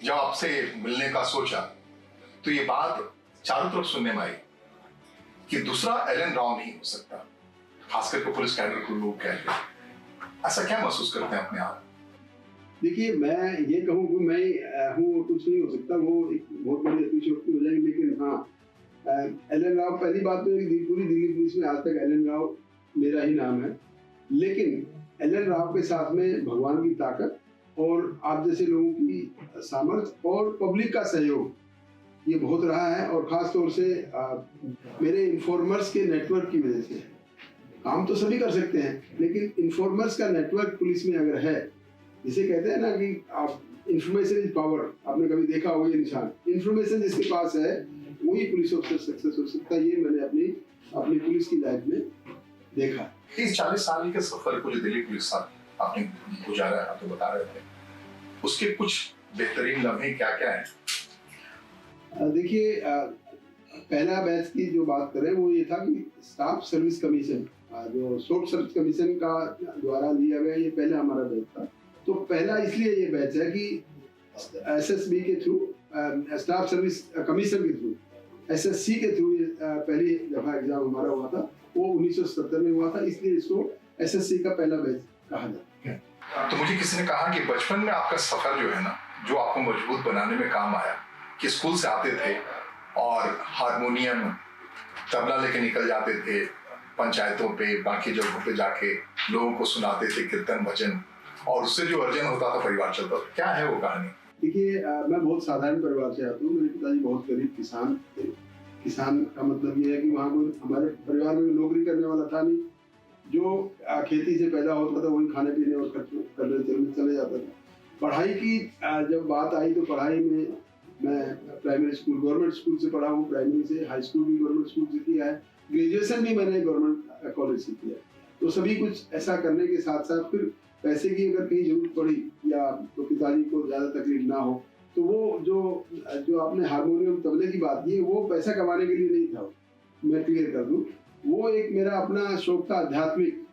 जब आपसे मिलने का सोचा तो ये बात चारों तरफ सुनने में आई कि दूसरा एलन राव नहीं हो सकता, खास करके पुलिस कैडर को लोग कहते हैं। ऐसा क्या महसूस करते हैं अपने आप? देखिए, मैं ये कहूँ कि मैं हूँ कुछ नहीं हो सकता, वो एक बहुत बड़ी अतिशयोक्ति हो जाएगी। लेकिन हाँ, एलन राव, पहली बात तो पूरी दिल्ली पुलिस में आज तक एलन राव मेरा ही नाम है, लेकिन एलन राव के साथ में भगवान की ताकत और आप जैसे लोगों की सामर्थ्य और पब्लिक का सहयोग ये बहुत रहा है। और ख़ास तौर से मेरे इन्फॉर्मर्स के नेटवर्क की वजह से। काम तो सभी कर सकते हैं, लेकिन इन्फॉर्मर्स का नेटवर्क पुलिस में अगर है, जिसे कहते हैं ना कि आप इंफॉर्मेशन इज पावर, आपने कभी देखा होगा ये निशान, इंफॉर्मेशन जिसके पास है वही पुलिस ऑफिसर सक्सेस हो सकता है। ये मैंने अपनी पुलिस की लाइफ में देखा। इस 40 साल के सफर को जो दिल्ली पुलिस साथ आपने गुजारा है, आप तो बता रहे थे, उसके कुछ बेहतरीन लम्हे क्या क्या है? देखिए, पहला बैच की जो बात करें वो ये था कि स्टाफ सर्विस कमीशन, जो शॉर्ट सर्विस कमीशन का द्वारा लिया गया, ये पहले हमारा बैच था। तो पहला इसलिए ये बैच है कि एसएसबी के थ्रू, स्टाफ सर्विस कमीशन के थ्रू, एसएससी के थ्रू पहली दफा एग्जाम हमारा हुआ था। वो 1970 में हुआ था, इसलिए इसको एसएससी का पहला बैच कहा जाता है। तो मुझे किसी ने कहा कि बचपन में आपका सफर जो है ना, जो आपको मजबूत बनाने में काम आया, कि स्कूल से आते थे और हारमोनियम तबला लेके निकल जाते थे पंचायतों पे, बाकी जगहों पे जाके लोगों को सुनाते थे कीर्तन भजन, और उससे जो अर्जन होता था परिवार चलता था। क्या है वो कहानी? देखिए, मैं बहुत साधारण परिवार से आता हूँ। मेरे पिताजी बहुत गरीब किसान थे। किसान का मतलब ये है कि वहाँ कोई हमारे परिवार में नौकरी करने वाला था नहीं। जो खेती से पैदा होता था वही खाने पीने और खर्च करने चले जाता था। पढ़ाई की जब बात आई तो पढ़ाई में मैं प्राइमरी स्कूल, गवर्नमेंट स्कूल से पढ़ा हूँ, प्राइमरी से, हाई स्कूल भी गवर्नमेंट स्कूल से किया है, ग्रेजुएशन भी मैंने गवर्नमेंट कॉलेज से किया। तो सभी कुछ ऐसा करने के साथ साथ फिर पैसे की अगर कहीं जरूरत पड़ी या तो पिताजी को ज़्यादा तकलीफ ना हो, तो वो जो आपने हारमोनियम तबले की बात की, वो पैसा कमाने के लिए नहीं था, मैं क्लियर कर दूँ। वो एक मेरा अपना शौक था, आध्यात्मिक।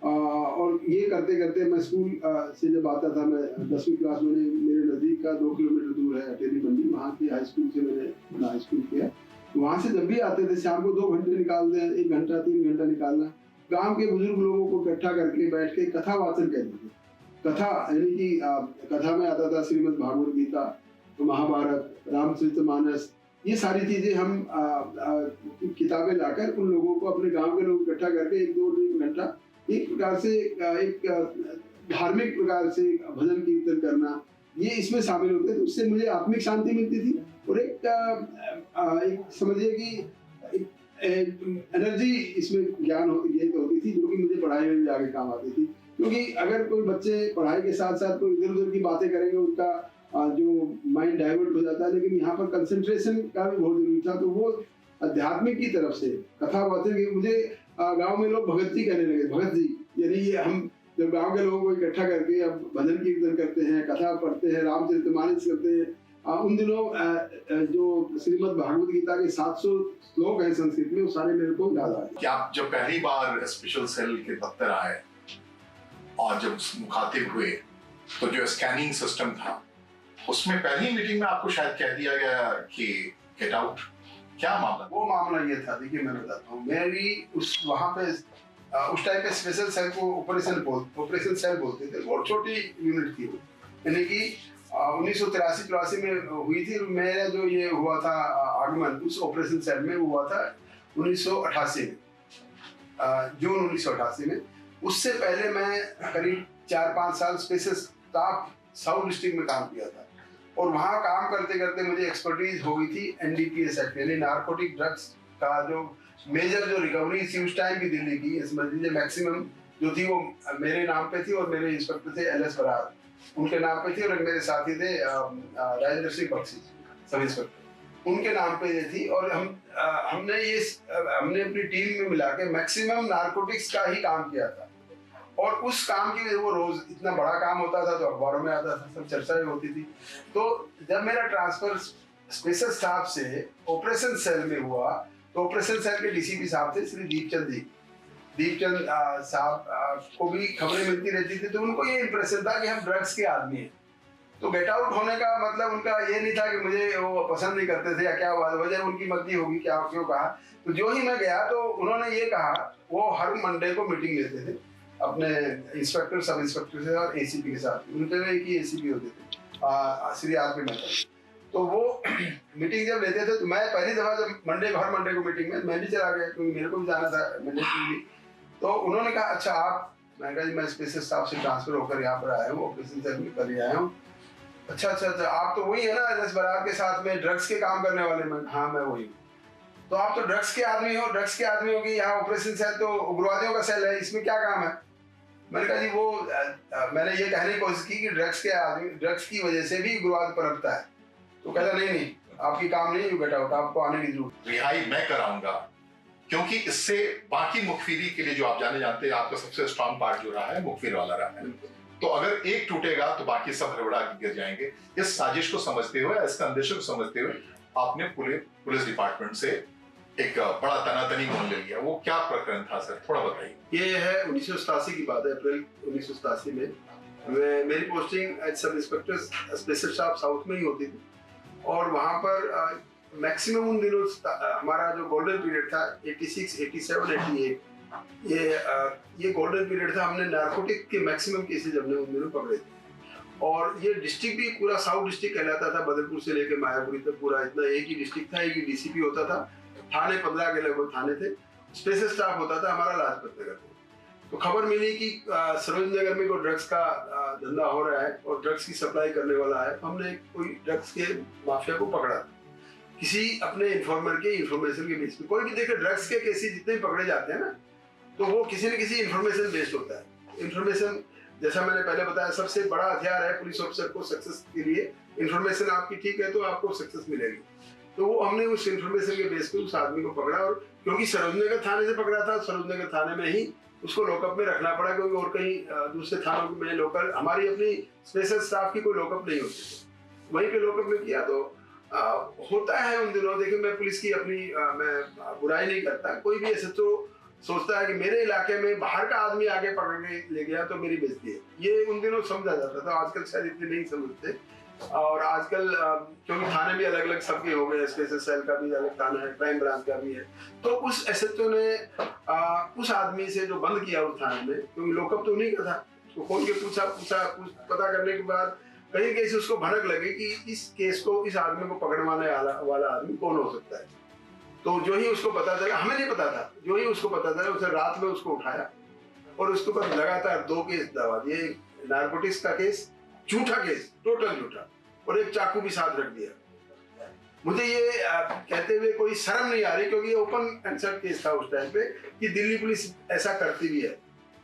और ये करते करते मैं स्कूल से जब आता था, मैं 10वीं क्लास में, मेरे नज़दीक का 2 किलोमीटर दूर है अटेरी मंडी, वहाँ की हाई स्कूल से मैंने अपना हाई स्कूल किया। वहाँ से जब भी आते थे शाम को 2 घंटे निकालते हैं, 1 घंटा 3 घंटा निकालना, गांव के बुजुर्ग लोगों को इकट्ठा करके बैठ के कथा वाचन कहते थे। कथा यानी कि कथा में आता था श्रीमद् भागवत गीता, महाभारत, रामचरितमानस, ये सारी चीजें हम किताबें लाकर उन लोगों को, अपने गांव के लोग इकट्ठा करके 1-2 घंटा एक प्रकार से एक धार्मिक प्रकार से भजन कीर्तन करना, ये इसमें शामिल होते थे। उससे मुझे आत्मिक शांति मिलती थी और एक समझिए कि एनर्जी इसमें ज्ञान होती थी, जो कि मुझे पढ़ाई में भी आगे काम आती थी। क्योंकि अगर कोई बच्चे पढ़ाई के साथ साथ कोई इधर उधर की बातें करेंगे, उनका जो माइंड डाइवर्ट हो जाता है। लेकिन यहाँ पर कंसंट्रेशन का भी बहुत जरूरी था। तो वो आध्यात्मिक की तरफ से कथा वाचन, मुझे गांव में लोग भगत जी कहने लगे, भगत जी, यानी ये हम जब गांव के लोगों को इकट्ठा करके अब भजन कीर्तन करते हैं, कथा पढ़ते हैं, रामचरितमानस करते हैं। उन दिनों जो श्रीमद् भागवत गीता के 700 श्लोक हैं संस्कृत में, वो सारे मेरे को याद आ गए। क्या आप जब पहली बार स्पेशल सेल के दफ्तर आए और जब मुखातिब हुए, तो जो स्कैनिंग सिस्टम था, उसमें पहली मीटिंग में आपको शायद कह दिया गया कि गेट आउट, क्या मामला? वो मामला ये था, देखिए मैं बताता हूँ। मेरी वहाँ पे उस टाइम पे स्पेशल सेल को ऑपरेशन सेल बोलते थे। बहुत छोटी यूनिट थी वो, यानी कि 1983-84 में हुई थी। मेरा जो ये हुआ था आगमन उस ऑपरेशन सेल में, वो हुआ था 1988 में, जून 1988 में। उससे पहले मैं करीब 4-5 साल स्पेशल स्टाफ साउथ डिस्ट्रिक्ट में काम किया था। और वहाँ काम करते करते मुझे एक्सपर्टीज हो गई थी NDPS एक्ट, यानी नारकोटिक ड्रग्स का जो मेजर जो रिकवरी थी उस टाइम की दिल्ली की, समझ लीजिए मैक्सिमम जो थी वो मेरे नाम पे थी। और मेरे इंस्पेक्टर थे LS बरार, उनके नाम पे थी। और एक मेरे साथी थे राजेंद्र सिंह बख्शी, सब इंस्पेक्टर, उनके नाम पे ये थी। और हमने अपनी टीम में मिला के मैक्सिमम नारकोटिक्स का ही काम किया था। और उस काम की वो रोज इतना बड़ा काम होता था तो अखबारों में आता था, सब चर्चाएं होती थी। तो जब मेरा ट्रांसफर स्पेशल स्टाफ से ऑपरेशन सेल में हुआ, तो ऑपरेशन सेल के DCP साहब थे श्री दीपचंद जी। दीपचंद साहब को भी खबरें मिलती रहती थी, तो उनको ये इंप्रेशन था कि हम ड्रग्स के आदमी हैं। तो गेट आउट होने का मतलब उनका ये नहीं था कि मुझे वो पसंद नहीं करते थे या क्या वजह उनकी मर्जी होगी क्या क्यों कहा। तो जो ही मैं गया तो उन्होंने ये कहा, वो हर मंडे को मीटिंग लेते थे अपने इंस्पेक्टर सब इंस्पेक्टर से और एसीपी के साथ। उनके में एक ही एसीपी होते थे श्री आर.पी. मेहता। तो वो मीटिंग जब लेते थे तो मैं पहली दफा जब हर मंडे को मीटिंग में मैं भी चला गया क्योंकि मेरे को भी जाना था मंडे के लिए। तो उन्होंने कहा अच्छा आप, मैं कहा जी मैं स्पेशल स्टाफ से ट्रांसफर होकर यहाँ पर आया हूँ, ऑपरेशन सेल में कर आया हूँ। अच्छा आप तो वही है ना एस बरार के साथ में ड्रग्स के काम करने वाले? मैं हाँ मैं वही हूँ। तो आप तो ड्रग्स के आदमी हो कि यहाँ ऑपरेशन सेल तो उग्रवादियों का सेल है, इसमें क्या काम है? मैंने कहा जी वो मैंने ये कहने की कोशिश की कि ड्रग्स की वजह से भी उग्रवाद पनपता है। तो कहता नहीं आपकी काम नहीं, यू गेट आउट, आपको आने की जरूरत। रिहाई मैं कराऊंगा क्योंकि इससे बाकी मुखबिरी के लिए जो आप जानते हैं आपका सबसे स्ट्रांग पार्ट जो रहा है मुखबिर वाला रहा है। तो अगर एक टूटेगा तो बाकी सब हड़बड़ा के गिर जाएंगे। इस साजिश को समझते हुए, इसका अंदेशे को समझते हुए आपने पुलिस डिपार्टमेंट से एक बड़ा तनातनी मोल ले लिया। वो क्या प्रकरण था सर, थोड़ा बताइए। ये है 1987 की बात है, अप्रैल 1987 में मेरी posting as sub inspector special staff south में ही होती थी। और वहाँ पर मैक्सिमम उन दिनों हमारा जो गोल्डन पीरियड था 86, 87, 88, ये गोल्डन पीरियड था। हमने नारकोटिक के मैक्सिमम केसेज हमने उन दिनों पकड़े थे। और ये डिस्ट्रिक्ट भी पूरा साउथ डिस्ट्रिक्ट कहलाता था, बदरपुर से लेकर मायापुरी तक पूरा इतना एक ही डिस्ट्रिक्ट था, एक ही डीसीपी होता था, थाने 15 के लगभग थाने थे, स्पेशल स्टाफ होता था हमारा लाजपत नगर में। तो खबर मिली कि सरोज नगर में कोई ड्रग्स का धंधा हो रहा है और ड्रग्स की सप्लाई करने वाला है। हमने कोई ड्रग्स के माफिया को पकड़ा किसी अपने इन्फॉर्मर के इन्फॉर्मेशन के बेस पे। कोई भी देखे ड्रग्स के केसेस जितने भी पकड़े जाते हैं ना, तो वो किसी न किसी इन्फॉर्मेशन बेस्ड होता है। इन्फॉर्मेशन जैसा मैंने पहले बताया सबसे बड़ा हथियार है पुलिस ऑफिसर को सक्सेस के लिए। इन्फॉर्मेशन आपकी ठीक है तो आपको सक्सेस मिलेगी। तो वो हमने उस इन्फॉर्मेशन के बेस पे उस आदमी को पकड़ा, और क्योंकि सरोजनगर थाने से पकड़ा था, सरोजनगर थाने में ही उसको लॉकअप में रखना पड़ा, क्योंकि और कहीं दूसरे थानों में लोकल हमारी अपनी स्पेशल स्टाफ की कोई लॉकअप नहीं होती। वहीं पे लॉकअप में किया। तो होता है उन दिनों, देखिए मैं पुलिस की अपनी मैं बुराई नहीं करता। कोई भी ऐसे तो सोचता है कि मेरे इलाके में बाहर का आदमी आगे पकड़ के ले गया तो मेरी बेइज्जती है, ये उन दिनों समझा जाता था। आजकल शायद इतने नहीं समझते। और आजकल क्योंकि थाने भी अलग अलग सबके हो गए, स्पेशल सेल का भी अलग थाना है, क्राइम ब्रांच का भी है। तो उस एसएचओ ने उस आदमी से जो बंद किया उस थाने में, क्योंकि लॉकअप तो नहीं का था, तो खोल के पूछा पता करने के बाद कहीं कहीं से उसको भनक लगी कि इस केस को, इस आदमी को पकड़वाने वाला आदमी कौन हो सकता है। तो जो ही उसको पता चला, हमें नहीं पता था, जो ही उसको पता चला उसे रात में उसको उठाया और उसके ऊपर लगातार 2 केस दबा दिए। नारकोटिक्स का केस, झूठा केस, टोटल झूठा, और एक चाकू भी साथ रख दिया। मुझे ये कहते हुए कोई शर्म नहीं आ रही, क्योंकि ये ओपन एंड शट केस था उस टाइम पे कि दिल्ली पुलिस ऐसा करती भी है।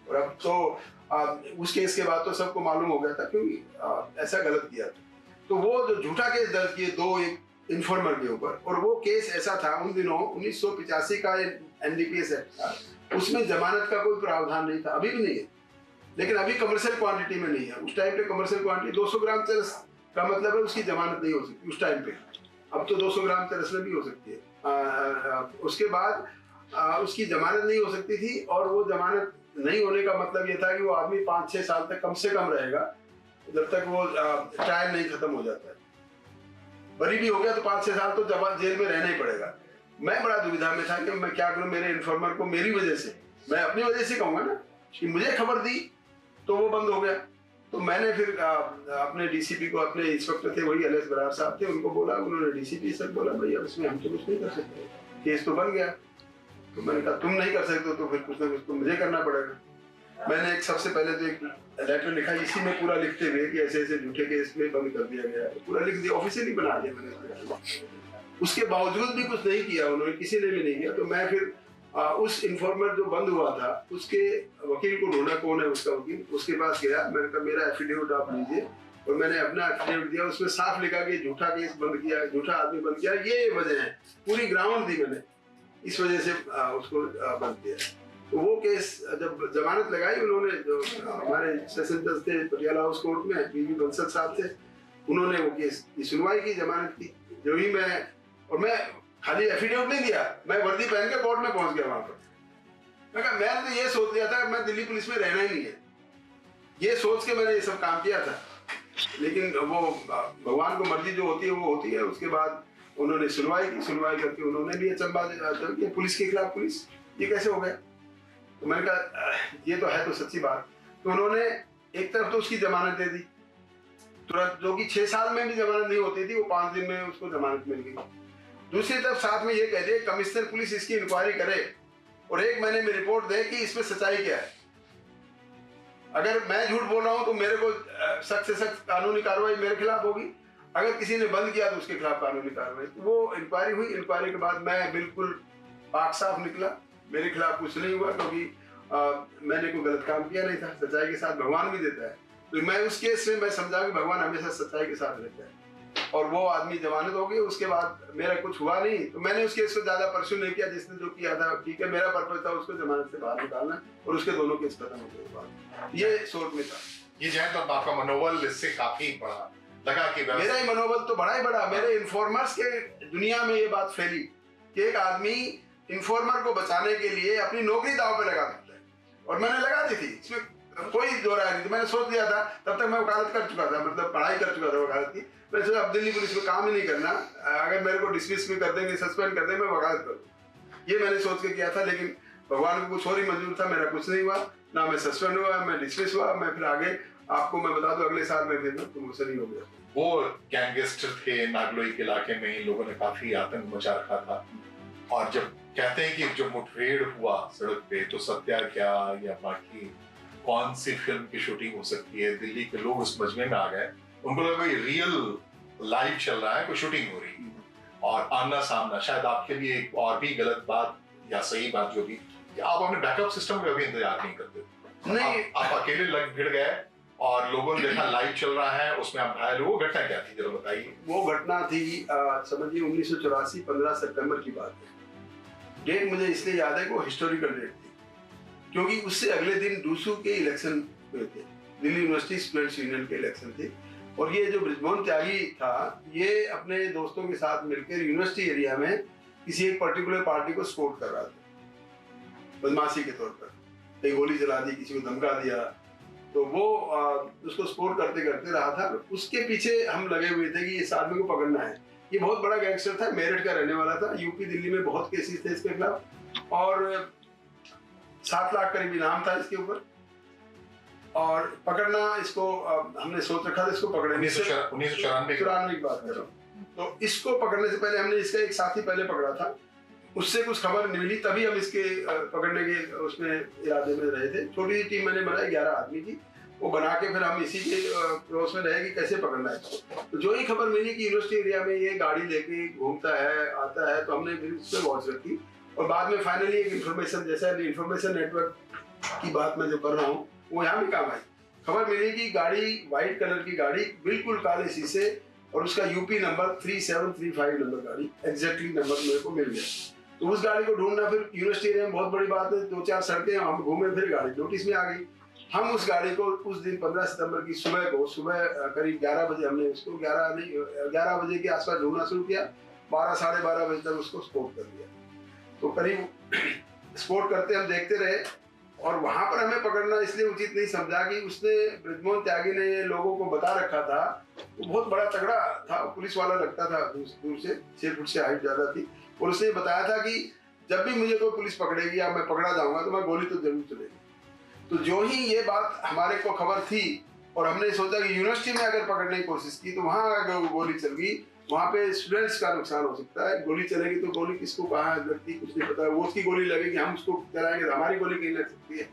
और अब तो उस केस के बाद तो सबको मालूम हो गया था क्योंकि ऐसा गलत किया था। तो वो जो झूठा केस दर्ज किए 2 इन्फॉर्मर के ऊपर, और वो केस ऐसा था उन दिनों 1985 का एनडीपीएस एक्ट था, उसमें जमानत का कोई प्रावधान नहीं था, अभी भी नहीं है, लेकिन अभी कमर्शियल क्वांटिटी में नहीं है। उस टाइम पे कमर्शियल क्वांटिटी 200 ग्राम चरस का मतलब है उसकी जमानत नहीं हो सकती उस टाइम पे। अब तो 200 ग्राम चरस में भी हो सकती है। उसके बाद उसकी जमानत नहीं हो सकती थी, और वो जमानत नहीं होने का मतलब ये था कि वो आदमी 5-6 साल तक कम से कम रहेगा, जब तक वो ट्रायल नहीं खत्म हो जाता है। बरी भी हो गया तो 5-6 साल तो जेल में रहना ही पड़ेगा। मैं बड़ा दुविधा में था कि मैं क्या करूं। मेरे इन्फॉर्मर को मेरी वजह से, मैं अपनी वजह से कहूंगा ना कि मुझे खबर दी तो वो बंद हो गया। तो मैंने फिर अपने डीसीपी को, अपने इंस्पेक्टर थे वही एस बरार साहब थे, उनको बोला। उन्होंने डीसीपी से बोला भैया इसमें हम तो कुछ नहीं कर सकते, केस तो बन गया। तो मैंने कहा तुम नहीं कर सकते तो फिर कुछ ना कुछ तो मुझे करना पड़ेगा। मैंने एक सबसे पहले तो एक लेटर लिखा, इसी में पूरा लिखते हुए कि ऐसे ऐसे झूठे केस में बंद कर दिया गया, पूरा लिख दिया, ऑफिशियली बना दिया मैंने। उसके बावजूद भी कुछ नहीं किया उन्होंने, किसी ने भी नहीं किया। तो मैं फिर उस इन्फॉर्मर जो बंद हुआ था उसके वकील को ढूंढा, कौन है उसका वकील, उसके पास गया। मैंने कहा मेरा एफिडेविट आप लीजिए, और मैंने अपना एफिडेविट दिया। उसमें साफ लिखा कि झूठा केस बंद किया, झूठा आदमी बंद किया, ये वजह है, पूरी ग्राउंड दी मैंने, इस वजह से उसको बंद किया। तो वो केस जब जमानत लगाई उन्होंने, जो हमारे सेशन जज थे पटियाला हाउस कोर्ट में, बीबी बंसल साहब थे, उन्होंने वो केस की सुनवाई की, जमानत की। जो ही मैं खाली एफिडेविट नहीं दिया, मैं वर्दी पहन के कोर्ट में पहुंच गया वहां पर। मैंने तो ये सोच लिया था मैं दिल्ली पुलिस में रहना ही नहीं है, ये सोच के मैंने ये सब काम किया था। लेकिन वो भगवान को मर्जी जो होती है वो होती है। उसके बाद उन्होंने सुनवाई की, सुनवाई करके उन्होंने भी अचंभा किया पुलिस के खिलाफ। पुलिस ये कैसे हो गया? तो मैंने कहा ये तो है तो सच्ची बात। तो उन्होंने एक तरफ तो उसकी जमानत दे दी तुरंत, जो कि 6 साल में भी जमानत नहीं होती थी, वो 5 दिन में उसको जमानत मिल गई। दूसरी तरफ साथ में ये कह दे कमिश्नर पुलिस इसकी इंक्वायरी करे और 1 महीने में रिपोर्ट दे कि इसमें सच्चाई क्या है। अगर मैं झूठ बोल रहा हूं तो मेरे को सख्त से सख्त कानूनी कार्रवाई मेरे खिलाफ होगी, अगर किसी ने बंद किया तो उसके खिलाफ कानूनी कार्रवाई। तो वो इंक्वायरी हुई, इंक्वायरी के बाद मैं बिल्कुल पाक साफ निकला, मेरे खिलाफ कुछ नहीं हुआ, क्योंकि मैंने कोई गलत काम किया नहीं था। सच्चाई के साथ भगवान भी देता है, तो मैं उस केस में मैं समझा कि भगवान हमेशा सच्चाई के साथ रहता है। और वो आदमी जमानत हो गई। उसके बाद मेरा कुछ हुआ नहीं, तो मैंने उस केस को ज्यादा परस्यू नहीं किया। जिसने जो किया था ठीक है, मेरा पर्पज था उसको जमानत से बाहर निकालना, और उसके दोनों केस खत्म हो गए। ये सोच में था। ये जो है तो आपका मनोबल इससे काफी बड़ा लगा कि मेरा ही मनोबल तो बड़ा ही बड़ा। मेरे इन्फॉर्मर्स के दुनिया में ये बात फैली कि एक आदमी इन्फॉर्मर को बचाने के लिए अपनी नौकरी दांव पे लगा देता है, और मैंने लगा दी थी, इसमें कोई दो राय नहीं थी। मैंने सोच लिया था, तब तक मैं वकालत कर चुका था, मतलब पढ़ाई कर चुका था वकालत की। मैंने सोचा अब दिल्ली पुलिस में काम ही नहीं करना, अगर मेरे को डिसमिस भी कर देंगे, सस्पेंड कर देंगे, मैं वकालत करूँ। ये मैंने सोच के किया था, लेकिन भगवान को कुछ और ही मंजूर था। मेरा कुछ नहीं हुआ, ना मैं सस्पेंड हुआ, मैं डिसमिस हुआ। मैं फिर आगे आपको मैं बता दूं, अगले साल में फिर प्रमोशन ही हो गया। वो गैंगस्टर थे नागलोई के इलाके में, इन लोगों ने काफी आतंक मचा रखा था। और जब कहते हैं कि जो मुठभेड़ हुआ सड़क पे, तो सत्या क्या या बाकी कौन सी फिल्म की शूटिंग हो सकती है, दिल्ली के लोग उस मजमे में आ गए। उनको लगा ये रियल लाइव चल रहा है, कोई शूटिंग हो रही है। और आमना सामना, शायद आपके लिए एक और भी गलत बात या सही बात जो भी, आप अपने बैकअप सिस्टम का भी इंतजार नहीं करते। नहीं, आप अकेले लग भिड़ गए और लोगों ने देखा लाइव चल रहा है, उसमें आप घायल हो। वो घटना क्या थी, जरा बताइए। वो घटना थी समझिए 1984 15 सितंबर की बात है। डेट मुझे इसलिए याद है कि वो हिस्टोरिकल डेट थी, क्योंकि उससे अगले दिन डूसू के इलेक्शन हुए थे, दिल्ली यूनिवर्सिटी स्टूडेंट्स यूनियन के इलेक्शन थे। और ये जो बृजमोहन त्यागी था, ये अपने दोस्तों के साथ मिलकर यूनिवर्सिटी एरिया में किसी एक पर्टिकुलर पार्टी को सपोर्ट कर रहा था, बदमाशी के तौर पर। कहीं गोली चला दी, किसी को धमका दिया, तो वो उसको सपोर्ट करते करते रहा था। उसके पीछे हम लगे हुए थे कि इस आदमी को पकड़ना है। ये बहुत बड़ा गैंगस्टर था, मेरठ का रहने वाला था। यूपी दिल्ली में बहुत केसेस थे इसके खिलाफ, और 7 लाख करीब इनाम था इसके ऊपर। और पकड़ना इसको हमने सोच रखा था, इसको पकड़ने 1994 की बात कर रहा हूँ। तो इसको पकड़ने से पहले हमने इसका एक साथी पहले पकड़ा था, उससे कुछ खबर नहीं मिली, तभी हम इसके पकड़ने के उसमें इरादे में रहे थे। छोटी सी टीम मैंने बनाई 11 आदमी की, वो बना के फिर हम इसी के पड़ोस में रहे कि कैसे पकड़ना है। तो जो ही खबर मिली कि यूनिवर्सिटी एरिया में ये गाड़ी लेके घूमता है, आता है, तो हमने फिर उस पर वॉच रखी। और बाद में फाइनली एक इन्फॉर्मेशन, जैसा इंफॉर्मेशन नेटवर्क की बात मैं जो कर रहा हूँ, वो यहाँ भी काम आई। खबर मिली कि गाड़ी, व्हाइट कलर की गाड़ी, बिल्कुल काले शीशे, और उसका यूपी नंबर 3735 नंबर गाड़ी, एग्जैक्टली नंबर मेरे को मिल गया। तो उस गाड़ी को ढूंढना फिर यूनिवर्सिटी एरिया में बहुत बड़ी बात है। 2-4 सड़कें हम घूमे, फिर गाड़ी नोटिस में आ गई। हम उस गाड़ी को उस दिन 15 सितंबर की सुबह को, सुबह करीब 11 बजे हमने उसको 11 बजे के आसपास ढूंढना शुरू किया। 12 साढ़े 12 बजे तक उसको स्पॉट कर दिया। तो करीब स्पॉट करते हम देखते रहे, और वहां पर हमें पकड़ना इसलिए उचित नहीं समझा कि उसने, बृजमोहन त्यागी ने लोगों को बता रखा था। वो बहुत बड़ा तगड़ा था, पुलिस वाला लगता था दूर से, 6 फुट से हाइट ज्यादा थी। और उसने बताया था कि जब भी मुझे कोई पुलिस पकड़ेगी या मैं पकड़ा जाऊंगा तो मैं गोली तो जरूर चलेगी। तो जो ही ये बात हमारे को खबर थी, और हमने सोचा कि यूनिवर्सिटी में अगर पकड़ने की कोशिश की तो वहां अगर गोली चल गई, वहां पे स्टूडेंट्स का नुकसान हो सकता है। गोली चलेगी तो गोली किसको कहाँ लगती कुछ नहीं पता, वो उसकी गोली लगेगी, हम उसको चलाएंगे तो हमारी गोली कहीं लग सकती है,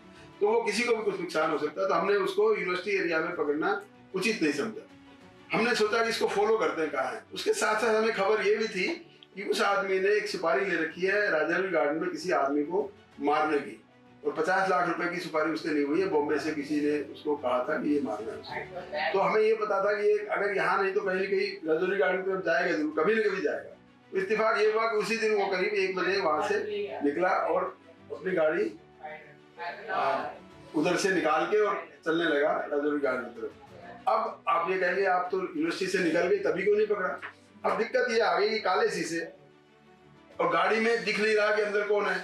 तो वो किसी को भी कुछ नुकसान हो सकता है। तो हमने उसको यूनिवर्सिटी एरिया में पकड़ना उचित नहीं समझा। हमने सोचा कि इसको फॉलो करते हैं कहाँ है। उसके साथ साथ हमें खबर ये भी थी कि उस आदमी ने एक सुपारी ले रखी है राजावी गार्डन में किसी आदमी को मारने की, और 50 लाख रुपए की सुपारी उसने ली हुई है। बॉम्बे से किसी ने उसको कहा था कि ये मारना है उसको। तो हमें ये पता था कि ये अगर यहाँ नहीं तो कहीं कहीं राजावी गार्डन की तरफ जाएगा जरूर, कभी न कभी जाएगा। तो इत्तेफाक ये हुआ कि उसी दिन वो करीब 1 बजे वहां से निकला और अपनी गाड़ी उधर से निकाल के और चलने लगा राजावी गार्डन की तरफ। अब आप ये कहेंगे आप तो यूनिवर्सिटी से निकल गए, तभी क्यों नहीं पकड़ा? अब दिक्कत ये आ गई, काले शीशे और गाड़ी में दिख नहीं रहा कि अंदर कौन है।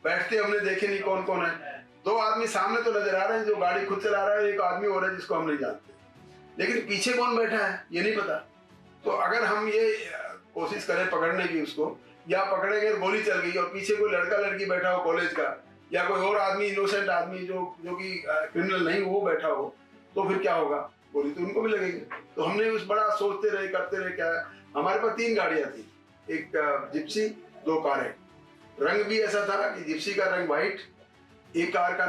बैठते हमने देखे नहीं कौन कौन है। 2 आदमी सामने तो नजर आ रहे हैं, जो गाड़ी खुद चला रहा है, एक आदमी और है जिसको हम नहीं जानते। लेकिन पीछे कौन बैठा है ये नहीं पता। तो अगर हम ये कोशिश करें पकड़ने की उसको, या पकड़ेंगे गोली चल गई और पीछे कोई लड़का लड़की बैठा हो कॉलेज का, या कोई और आदमी इनोसेंट आदमी जो कि क्रिमिनल नहीं वो बैठा हो, तो फिर क्या होगा? गोली तो उनको भी लगेगी। तो हमने उस बड़ा सोचते रहे करते रहे। क्या हमारे पास 3 गाड़ियां थी, एक जिप्सी, 2 कारें। रंग भी ऐसा था कि जिप्सी का रंग व्हाइट, एक कार का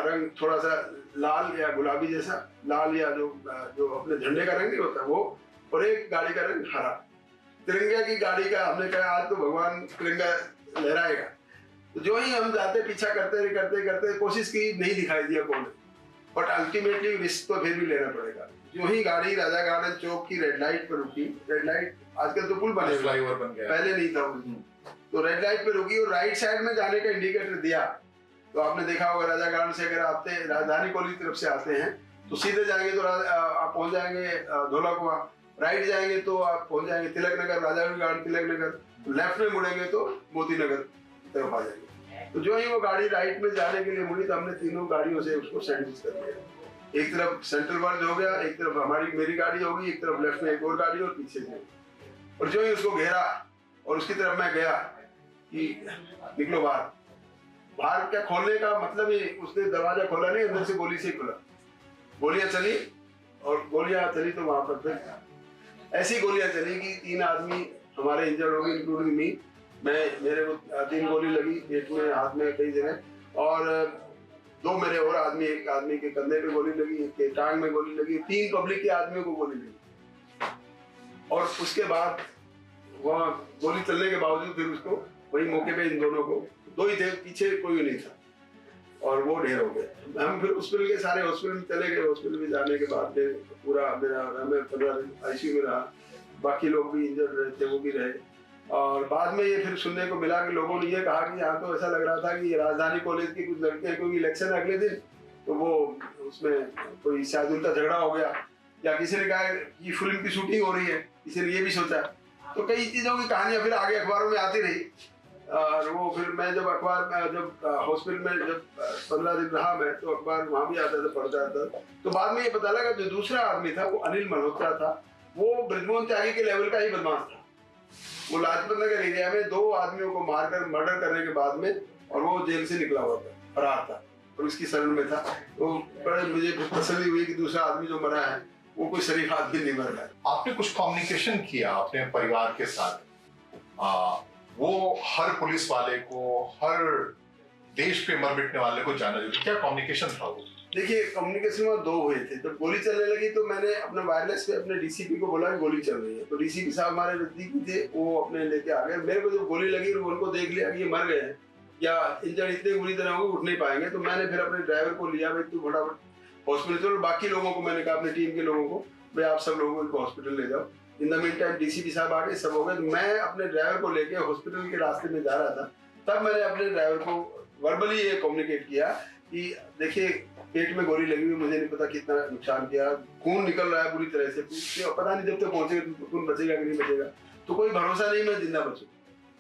रंग थोड़ा सा लाल या गुलाबी जैसा, लाल या जो अपने झंडे का रंग नहीं होता वो, और एक गाड़ी का रंग हरा। तिरंगा की गाड़ी का हमने कहा आज तो भगवान तिरंगा लहराएगा। तो जो ही हम जाते पीछा करते कोशिश की, नहीं दिखाई दिया कौन, बट अल्टीमेटली रिस्क तो फिर भी लेना पड़ेगा। जो ही गाड़ी राजा गार्डन चौक की रेड लाइट पर रुकी, रेड लाइट आजकल तो पुल बने, फ्लाईओवर बन गया, पहले नहीं था, तो रेड लाइट पे रुकी और राइट साइड में जाने का इंडिकेटर दिया। तो आपने देखा होगा राजा गार्डन से अगर आते राजधानी कॉलेज की तरफ से आते हैं तो सीधे जाएंगे तो आप पहुंच जाएंगे धोला कुआं, राइट जाएंगे तो आप पहुंच जाएंगे तिलक नगर, राजा गार्डन तिलक नगर, लेफ्ट में मुड़ेंगे तो मोती नगर तरफ आ जाएंगे। तो जो ही वो गाड़ी राइट में जाने के लिए मुड़ी तो हमने तीनों गाड़ियों से उसको सैंडविच कर दिया। एक तरफ सेंट्रल वर्ज हो गया, एक तरफ मेरी गाड़ी होगी, एक तरफ लेफ्ट में एक और गाड़ी और पीछे से। और जो ही उसको घेरा और उसकी तरफ मैं गया कि निकलो बाहर। बाहर क्या खोलने का मतलब ही, उसने दरवाजा खोला नहीं, अंदर से गोली से खुला। गोलियां चली और गोलियां चली तो वहां पर फिर ऐसी गोलियां चली कि 3 आदमी हमारे इंजर्ड हो गए, इंक्लूडिंग मी। मेरे को 3 गोली लगी पेट में, हाथ में, कई जगह, और 2 मेरे और आदमी, एक आदमी के कंधे पे गोली लगी, एक के टांग में गोली लगी, 3 पब्लिक के आदमियों को गोली लगी। और उसके बाद वहाँ गोली चलने के बावजूद फिर उसको वही मौके पे इन दोनों को, 2 ही थे, पीछे कोई नहीं था, और वो ढेर हो गए। हम फिर हॉस्पिटल के सारे हॉस्पिटल चले गए। हॉस्पिटल में जाने के बाद फिर पूरा हमें 15 दिन आईसीयू में रहा, बाकी लोग भी इंजर्ड रहे थे वो भी रहे। और बाद में ये फिर सुनने को मिला कि लोगों ने ये कहा कि यहाँ तो ऐसा लग रहा था कि राजधानी कॉलेज के कुछ लड़के हैं, क्योंकि इलेक्शन अगले दिन, तो वो उसमें कोई शायद उल्टा झगड़ा हो गया, या किसी ने कहा कि फिल्म की शूटिंग हो रही है, किसी ने ये भी सोचा। तो कई चीज़ों की कहानियाँ फिर आगे अखबारों में आती रही। और वो फिर मैं जब अखबार में, जब हॉस्पिटल में जब 15 दिन रहा मैं, तो अखबार वहाँ भी आता था, पढ़ता था। तो बाद में ये पता लगा जो दूसरा आदमी था वो अनिल मल्होत्रा था, वो बृजमोहन त्यागी के लेवल का ही बदमाश था। वो लाजपत नगर एरिया में 2 आदमियों को मारकर मर्डर करने के बाद में, और वो जेल से निकला हुआ था, फरार था, और उसकी शरण में था। तो बड़े मुझे तसल्ली हुई कि दूसरा आदमी जो मरा है वो कोई शरीफ आदमी नहीं मर रहा है। आपने कुछ कम्युनिकेशन किया अपने परिवार के साथ, वो हर पुलिस वाले को, हर देश पे मर मिटने वाले को जाना जरूरी, क्या कम्युनिकेशन था वो? देखिए कम्युनिकेशन में 2 हुए थे। जब गोली चलने लगी तो मैंने अपने वायरलेस पे अपने डीसीपी को बोला कि गोली चल रही है। तो डीसीपी साहब हमारे नजदीकी थे, वो अपने लेके आ गए। मेरे को जब गोली लगी और उनको देख लिया कि ये मर गए हैं या इंजर्ड इतने बुरी तरह हो उठ नहीं पाएंगे, तो मैंने फिर अपने ड्राइवर को लिया, भाई तू फटाफट हॉस्पिटल चलो। बाकी लोगों को मैंने कहा, अपने टीम के लोगों को, भाई आप सब लोगों को हॉस्पिटल ले जाओ। In the mean time DCP साहब आ गए, सब हो गए। तो मैं अपने ड्राइवर को लेके हॉस्पिटल के रास्ते में जा रहा था, तब मैंने अपने ड्राइवर को वर्बली ये कम्युनिकेट किया कि देखिए पेट में गोली लगी हुई, मुझे नहीं पता कितना नुकसान किया, खून निकल रहा है पूरी तरह से, पता नहीं जब तक पहुंचेगा तो खून बचेगा कि नहीं बचेगा, तो कोई भरोसा नहीं मैं जिंदा बचूं।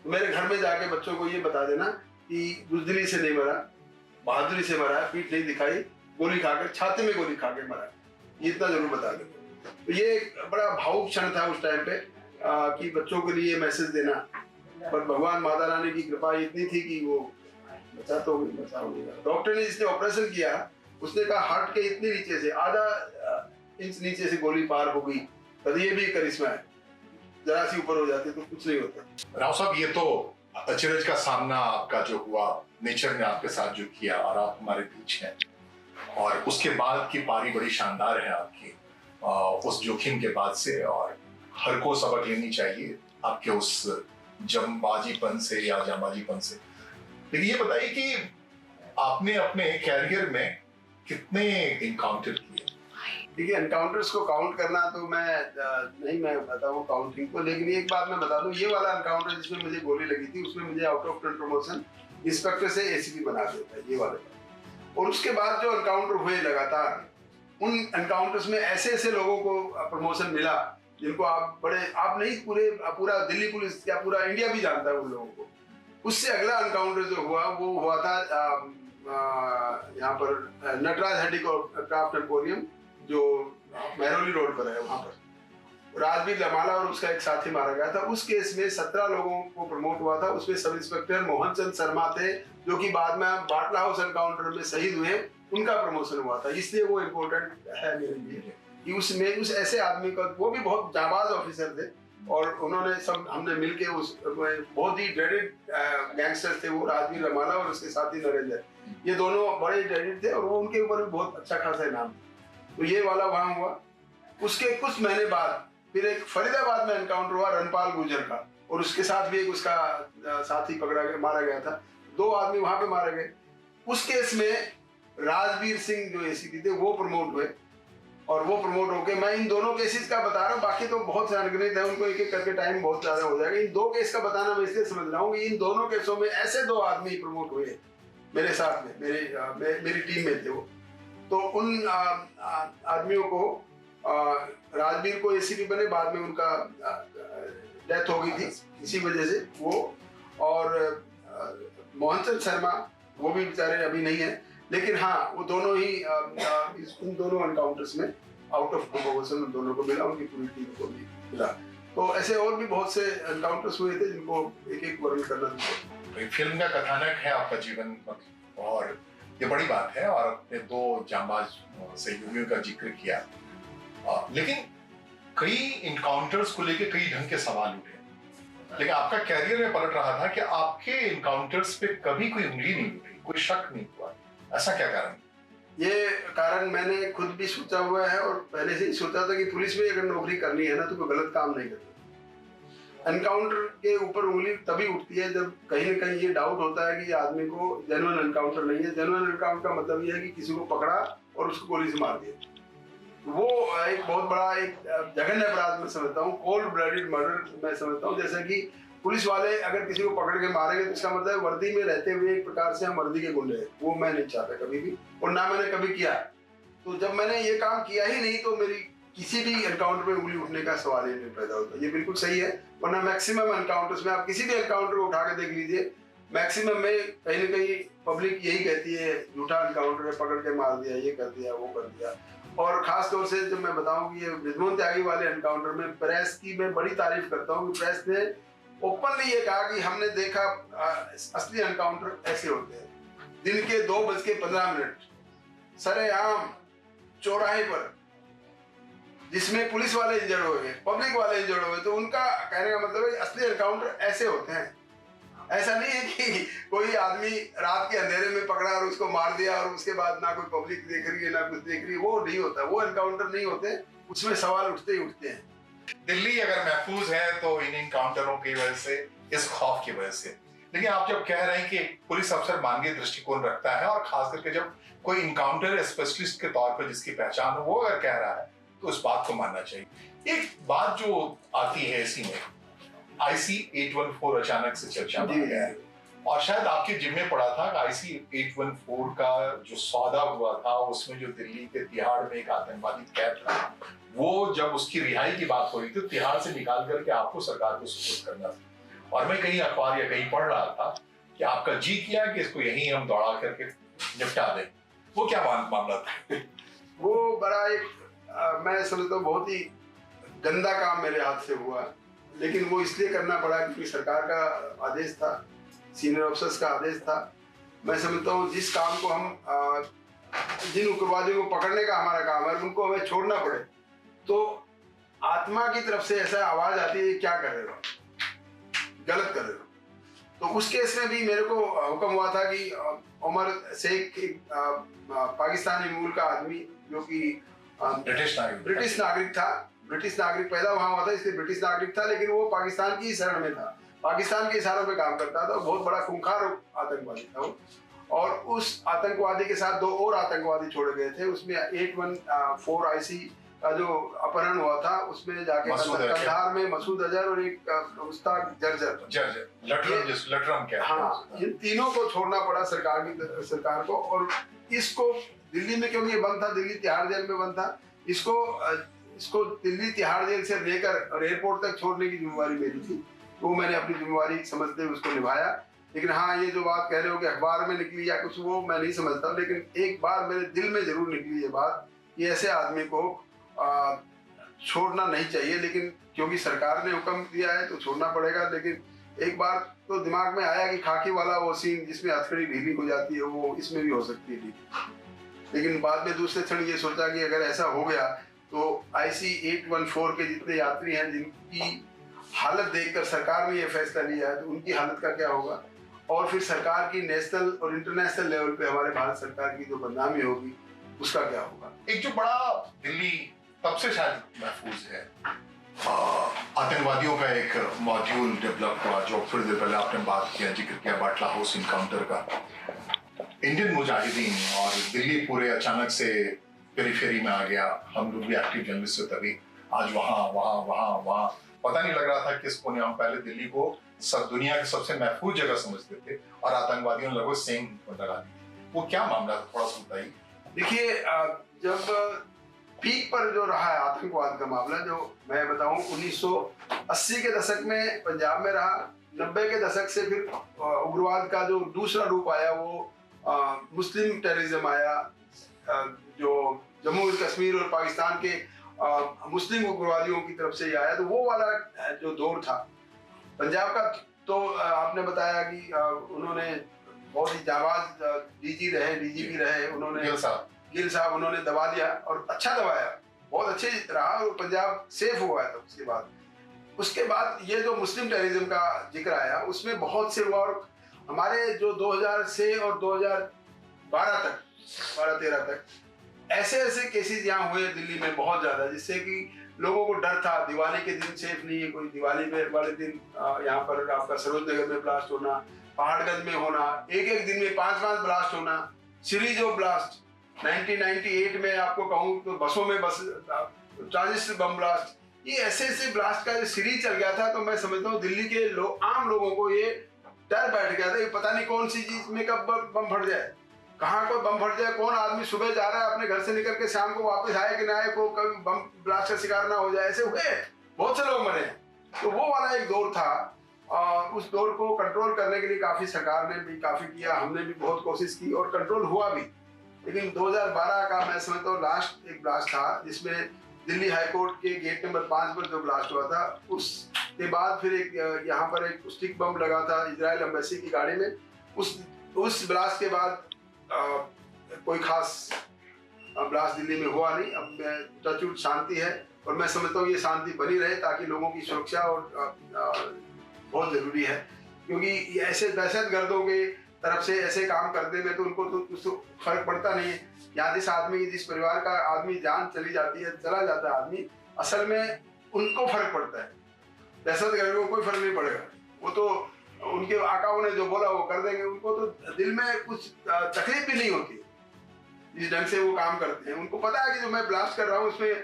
तो मेरे घर में जाके बच्चों को ये बता देना कि बुजदिली से नहीं मरा, बहादुरी से मरा है, पीठ नहीं दिखाई, गोली खाकर, छाती में गोली खाकर मरा, ये इतना जरूर बता दें। तो ये एक बड़ा भावुक क्षण था उस टाइम पे कि बच्चों के लिए मैसेज देना। पर भगवान माता रानी की कृपा इतनी थी कि वो बचा तो बचा हो गया। डॉक्टर ने जिसने ऑपरेशन किया उसने कहा हार्ट के इतने नीचे से, आधा इंच नीचे से गोली पार हो गई। तो ये भी करिश्मा है, जरा सी ऊपर हो जाती तो कुछ नहीं होता। राव साहब, ये तो अचरज का सामना आपका जो हुआ, नेचर ने आपके साथ जो किया, और आप हमारे बीच हैं, और उसके बाद की पारी बड़ी शानदार है आपकी, उस जोखिम के बाद से, और हर को सबक लेनी चाहिए आपके उस जमबाजीपन से या जांबाजीपन से। लेकिन ये बताइए कि आपने अपने कैरियर में कितने इनकाउंटर किए? देखिए एनकाउंटर्स को काउंट करना तो मैं बताऊँ काउंटिंग को, लेकिन एक बात मैं बता दूं, ये वाला एनकाउंटर जिसमें मुझे गोली लगी थी उसमें मुझे out of turn promotion inspector से एसीपी बना देता है, ये वाले। और उसके बाद जो एनकाउंटर हुए लगातार, उन एनकाउंटर्स में ऐसे ऐसे लोगों को प्रमोशन मिला जिनको आप नहीं पूरा दिल्ली पुलिस या पूरा इंडिया भी जानता है उन लोगों को। उससे अगला एनकाउंटर जो हुआ वो हुआ था यहाँ पर नटराज हैंडीक्राफ्ट एम्पोरियम, जो मेहरौली रोड पर है, वहां पर राजवीर लमाला और उसका एक साथी मारा गया था। उस केस में 17 लोगों को प्रमोट हुआ था। उसमें सब इंस्पेक्टर मोहन चंद शर्मा थे, जो कि बाद में बाटला हाउस एनकाउंटर में शहीद हुए, उनका प्रमोशन हुआ था। इसलिए वो इम्पोर्टेंट है मेरे लिए कि उसमें उस ऐसे आदमी का, वो भी बहुत जाबाज ऑफिसर थे और उन्होंने सब हमने मिलके उस बहुत ही ड्रेडेड गैंगस्टर थे वो, राजवीर लमाला और उसके साथी नरेंद्र, ये दोनों बड़े ड्रेडेड थे और वो उनके ऊपर भी बहुत अच्छा खासा इनाम। तो ये वाला वहां हुआ। उसके कुछ महीने बाद फिर एक फरीदाबाद में एनकाउंटर हुआ रणपाल गुर्जर का, और उसके साथ भी एक उसका साथी पकड़ा गया, मारा गया था। 2 आदमी वहां पे मारे गए। उस केस में राजवीर सिंह जो एसीपी थे वो प्रमोट हुए, और वो प्रमोट होके, मैं इन दोनों केसेस का बता रहा हूँ, बाकी तो बहुत से अनगिनत है, उनको एक एक करके टाइम बहुत ज्यादा हो जाएगा। इन 2 केस का बताना मैं इसलिए समझ रहा हूँ कि इन दोनों केसों में ऐसे 2 आदमी प्रमोट हुए मेरे साथ में, मेरी टीम में थे वो। तो उन आदमियों को, राजवीर को एसीपी बने, बाद में उनका डेथ हो गई थी इसी वजह से वो, और मोहनचंद शर्मा वो भी बेचारे अभी नहीं है, लेकिन हाँ वो दोनों ही इन दोनों एनकाउंटर्स में आउट ऑफ प्रोपोर्शन उन दोनों को मिला, उनकी पूरी टीम को भी मिला। तो ऐसे और भी बहुत से एनकाउंटर्स हुए थे जिनको एक एक वर्णन करना। फिल्म का कथानक है आपका जीवन, और ये बड़ी बात है, और अपने 2 जांबाज सहयोगियों का जिक्र किया, लेकिन कई इनकाउंटर्स को लेके कई ढंग के सवाल उठे, लेकिन आपका कैरियर में पलट रहा था कि आपके इनकाउंटर्स पे कभी कोई उंगली नहीं उठी, कोई शक नहीं हुआ। ऐसा क्या कारण? ये कारण मैंने खुद भी सोचा हुआ है, और पहले से ही सोचा था कि पुलिस में अगर नौकरी करनी है ना तो कोई गलत काम नहीं करना। एनकाउंटर के ऊपर उंगली तभी उठती है जब कहीं ना कहीं ये डाउट होता है कि ये आदमी को जेन्युइन एनकाउंटर नहीं है। जेन्युइन एनकाउंटर का मतलब ये है कि किसी को पकड़ा और उसको गोली से मार दिया। वो एक बहुत बड़ा एक जघन्य अपराध मैं समझता हूँ, कोल्ड ब्लडेड मर्डर मैं समझता हूँ। जैसे कि पुलिस वाले अगर किसी को पकड़ के मारेंगे तो इसका मतलब वर्दी में रहते हुए एक प्रकार से हम वर्दी के गुंडे हैं, वो मैं नहीं चाहता कभी भी, और ना मैंने कभी किया। तो जब मैंने ये काम किया ही नहीं तो मेरी किसी भी एनकाउंटर में उंगली उठने का सवाल ही नहीं पैदा होता। ये बिल्कुल सही है, वरना मैक्सिमम एनकाउंटर्स में आप किसी भी एनकाउंटर को उठा के देख लीजिए, मैक्सिमम में कहीं ना कहीं पब्लिक यही कहती है झूठा एनकाउंटर है, पकड़ के मार दिया, ये कर दिया, वो कर दिया। और खास तौर से जब मैं बताऊं कि ये रिजवान त्यागी वाले एनकाउंटर में प्रेस की मैं बड़ी तारीफ करता हूं कि प्रेस ने ओपनली ये कहा कि हमने देखा असली एनकाउंटर ऐसे होते हैं, दिन के 2:15 सरेआम चौराहे पर, जिसमें पुलिस वाले इंजर्ड हुए, पब्लिक वाले इंजर्ड हुए। तो उनका कहने का मतलब है असली एनकाउंटर ऐसे होते हैं। ऐसा नहीं है कि कोई आदमी रात के अंधेरे में पकड़ा और उसको मार दिया और उसके बाद ना कोई पब्लिक देख रही है ना कुछ देख रही है, वो नहीं होता, वो एनकाउंटर नहीं होते, उसमें सवाल उठते ही उठते हैं। दिल्ली अगर महफूज है तो इन एनकाउंटरों की वजह से, इस खौफ की वजह से। लेकिन आप जब कह रहे हैं कि पुलिस अफसर मानवीय दृष्टिकोण रखता है, और खास करके जब कोई इनकाउंटर स्पेशलिस्ट के तौर पर जिसकी पहचान हो वो अगर कह रहा है तो उस बात को मानना चाहिए। एक बात जो आती है इसी में, IC 814 अचानक से चर्चा में गया है, और शायद आपके जिम्मे पड़ा था कि IC 814 का जो सौदा हुआ था उसमें जो दिल्ली के तिहाड़ में एक आतंकवादी कैद था, वो जब उसकी रिहाई की बात हो रही थी तिहाड़ से निकाल करके आपको सरकार को सुपुर्द करना था। और मैं कहीं अखबार या कहीं पढ़ रहा था कि आपका जी किया कि इसको यहीं हम दौड़ा करके निपटा दें। वो क्या मामला था? वो बड़ा एक मैं समझता हूँ बहुत ही गंदा काम मेरे हाथ से हुआ, लेकिन वो इसलिए करना पड़ा क्योंकि सरकार का आदेश था, सीनियर ऑफिसर्स का आदेश था। मैं समझता हूँ जिस काम को हम जिन उग्रवादियों को पकड़ने का हमारा काम है उनको हमें छोड़ना पड़े, तो आत्मा की तरफ से ऐसा आवाज आती है क्या कर रहे हो, गलत कर रहे हो। तो उस केस में भी मेरे को हुक्म हुआ था कि उमर शेख पाकिस्तानी मूल का आदमी जो कि ब्रिटिश नागरिक था, ब्रिटिश नागरिक पैदा वहां हुआ था इसलिए ब्रिटिश नागरिक था, लेकिन वो पाकिस्तान की शरण में था, पाकिस्तान के इशारों पे काम करता था, बहुत बड़ा खूंखार आतंकवादी था वो। और उस आतंकवादी के साथ 2 और आतंकवादी छोड़े गए थे। उसमें 814 IC का जो अपहरण हुआ था उसमें जाके कंधार में मसूद अजहर और एक मुश्ताक जर्जर, हाँ, इन तीनों को छोड़ना पड़ा सरकार को। और इसको दिल्ली में, क्योंकि ये बंद था, दिल्ली तिहाड़ जेल में बंद था, इसको दिल्ली तिहाड़ जेल से लेकर और एयरपोर्ट तक छोड़ने की जिम्मेवारी मेरी थी। तो मैंने अपनी जिम्मेवारी समझते हुए उसको निभाया। लेकिन हाँ, ये जो बात कह रहे हो कि अखबार में निकली या कुछ, वो मैं नहीं समझता, लेकिन एक बार मेरे दिल में जरूर निकली ये बात कि ऐसे आदमी को छोड़ना नहीं चाहिए, लेकिन क्योंकि सरकार ने हुक्म दिया है तो छोड़ना पड़ेगा। लेकिन एक बार तो दिमाग में आया कि खाकी वाला वो सीन जिसमें हथकड़ी ढीली हो जाती है, वो इसमें भी हो सकती है ढीली। लेकिन बाद में दूसरे क्षण ये सोचा कि अगर ऐसा हो गया तो IC 814 के जितने यात्री हैं जिनकी हालत देखकर सरकार ने ये फैसला लिया है, तो उनकी हालत का क्या होगा, और फिर सरकार की नेशनल और इंटरनेशनल लेवल पे हमारे भारत सरकार की जो बदनामी होगी उसका क्या होगा। एक जो बड़ा दिल्ली तब से शायद महफूज है, आतंकवादियों का एक मॉड्यूल डेवलप हुआ, जो थोड़ी देर पहले आपने बात किया, जिक्र किया बाटला हाउस इनकाउंटर का। इंडियन मुजाहिदीन और दिल्ली पूरे अचानक से पेरिफेरी में आ गया। हम लोग भी एक्टिव जर्नलिस्ट थे तभी, आज वहाँ पता नहीं लग रहा था किस कोने। हम पहले दिल्ली को सब दुनिया की सबसे महफूज जगह समझते थे और आतंकवादियों ने लगभग सेंग लगा दी। वो क्या मामला था, थोड़ा सा बताइए। देखिए, जब पीक पर जो रहा है आतंकवाद का मामला, जो मैं बताऊं 1980 के दशक में पंजाब में रहा, 90 के दशक से फिर उग्रवाद का जो दूसरा रूप आया वो मुस्लिम टेररिज्म आया, जो जम्मू कश्मीर और पाकिस्तान के मुस्लिम उग्रवादियों की तरफ से आया। तो वो वाला जो दौर था पंजाब का, तो आपने बताया कि उन्होंने बहुत ही जाबाज DGP रहे, उन्होंने गिल साहब उन्होंने दबा दिया और अच्छा दबाया, बहुत अच्छे रहा और पंजाब सेफ हुआ है। तो उसके बाद ये जो मुस्लिम टेररिज्म का जिक्र आया, उसमें बहुत से हुआ। और हमारे जो 2000 से और 2012 तक 12-13 तक ऐसे केसेस यहाँ हुए दिल्ली में बहुत ज्यादा, जिससे कि लोगों को डर था दिवाली के दिन सेफ नहीं है कोई। दिवाली में वाले दिन यहाँ पर आपका सरोज नगर में ब्लास्ट होना, पहाड़गंज में होना, एक दिन में 5 ब्लास्ट होना, सीरीज ऑफ ब्लास्ट। 1998 में आपको कहूँ तो बसों में ट्रांजिस्टर बम ब्लास्ट, ये ऐसे ब्लास्ट का जो सीरीज चल गया था। तो मैं समझता हूँ दिल्ली के आम लोगों को ये डर बैठ गया था कि पता नहीं कौन सी चीज में कब बम फट जाए, कहाँ कोई बम फट जाए, कौन आदमी सुबह जा रहा है अपने घर से निकल के शाम को वापस आए कि ना आए, को कभी बम ब्लास्ट का शिकार ना हो जाए। ऐसे हुए, बहुत से लोग मरे। तो वो वाला एक दौर था और उस दौर को कंट्रोल करने के लिए काफी सरकार ने भी काफी किया, हमने भी बहुत कोशिश की और कंट्रोल हुआ भी। लेकिन 2012 का मैं समझता हूँ लास्ट एक ब्लास्ट था, जिसमें दिल्ली हाईकोर्ट के गेट नंबर 5 पर जो ब्लास्ट हुआ था, उसके बाद फिर एक यहाँ पर एक स्टिक बम लगा था इजराइल एम्बेसी की गाड़ी में। उस ब्लास्ट के बाद कोई खास ब्लास्ट दिल्ली में हुआ नहीं। अब टचवुड शांति है और मैं समझता हूँ ये शांति बनी रहे, ताकि लोगों की सुरक्षा और बहुत जरूरी है। क्योंकि ऐसे दहशतगर्दों के तरफ से ऐसे काम करने में तो उनको तो फर्क पड़ता नहीं है। यहाँ जिस परिवार का आदमी जान चली जाती है, चला जाता है आदमी, असल में उनको फर्क पड़ता है, दहशतगर्दों को कोई फर्क नहीं पड़ेगा। वो तो उनके आकाओं ने जो बोला वो कर देंगे, उनको तो दिल में कुछ तकलीफ भी नहीं होती जिस ढंग से वो काम करते हैं। उनको पता है कि जो मैं ब्लास्ट कर रहा हूँ उसमें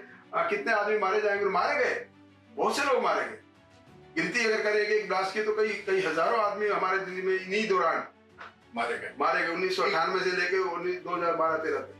कितने आदमी मारे जाएंगे, मारे गए, बहुत से लोग मारे गए। गिनती अगर करेंगे एक ब्लास्ट की तो कई हजारों आदमी हमारे दिल्ली में इन्हीं दौरान मारे गए 1998 से लेके 2012-13 तक।